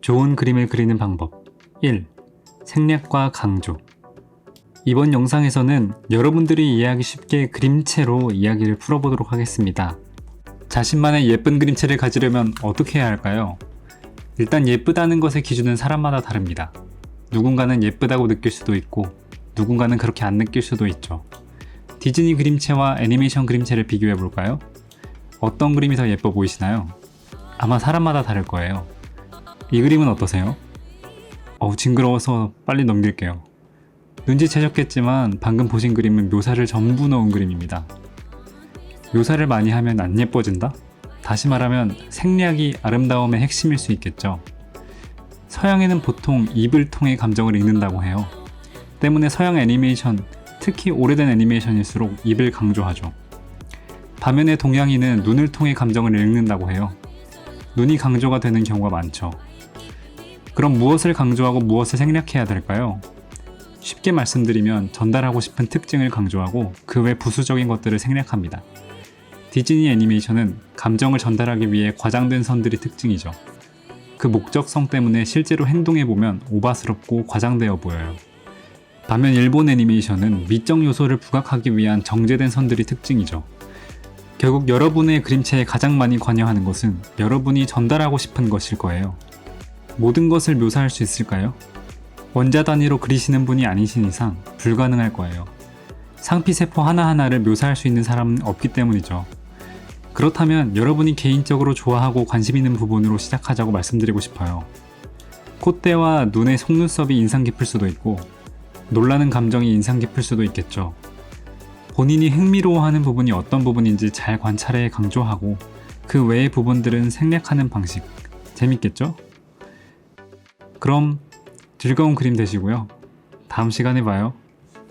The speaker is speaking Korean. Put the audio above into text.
좋은 그림을 그리는 방법 1. 생략과 강조. 이번 영상에서는 여러분들이 이해하기 쉽게 그림체로 이야기를 풀어보도록 하겠습니다. 자신만의 예쁜 그림체를 가지려면 어떻게 해야 할까요? 일단 예쁘다는 것의 기준은 사람마다 다릅니다. 누군가는 예쁘다고 느낄 수도 있고 누군가는 그렇게 안 느낄 수도 있죠. 디즈니 그림체와 애니메이션 그림체를 비교해 볼까요? 어떤 그림이 더 예뻐 보이시나요? 아마 사람마다 다를 거예요. 이 그림은 어떠세요? 징그러워서 빨리 넘길게요. 눈치채셨겠지만 방금 보신 그림은 묘사를 전부 넣은 그림입니다. 묘사를 많이 하면 안 예뻐진다? 다시 말하면 생략이 아름다움의 핵심일 수 있겠죠. 서양에는 보통 입을 통해 감정을 읽는다고 해요. 때문에 서양 애니메이션, 특히 오래된 애니메이션일수록 입을 강조하죠. 반면에 동양인은 눈을 통해 감정을 읽는다고 해요. 눈이 강조가 되는 경우가 많죠. 그럼 무엇을 강조하고 무엇을 생략해야 될까요? 쉽게 말씀드리면 전달하고 싶은 특징을 강조하고 그 외 부수적인 것들을 생략합니다. 디즈니 애니메이션은 감정을 전달하기 위해 과장된 선들이 특징이죠. 그 목적성 때문에 실제로 행동해보면 오바스럽고 과장되어 보여요. 반면 일본 애니메이션은 미적 요소를 부각하기 위한 정제된 선들이 특징이죠. 결국 여러분의 그림체에 가장 많이 관여하는 것은 여러분이 전달하고 싶은 것일 거예요. 모든 것을 묘사할 수 있을까요? 원자 단위로 그리시는 분이 아니신 이상 불가능할 거예요. 상피세포 하나하나를 묘사할 수 있는 사람은 없기 때문이죠. 그렇다면 여러분이 개인적으로 좋아하고 관심 있는 부분으로 시작하자고 말씀드리고 싶어요. 콧대와 눈의 속눈썹이 인상 깊을 수도 있고 놀라는 감정이 인상 깊을 수도 있겠죠. 본인이 흥미로워하는 부분이 어떤 부분인지 잘 관찰해 강조하고 그 외의 부분들은 생략하는 방식. 재밌겠죠? 그럼 즐거운 그림 되시고요. 다음 시간에 봐요.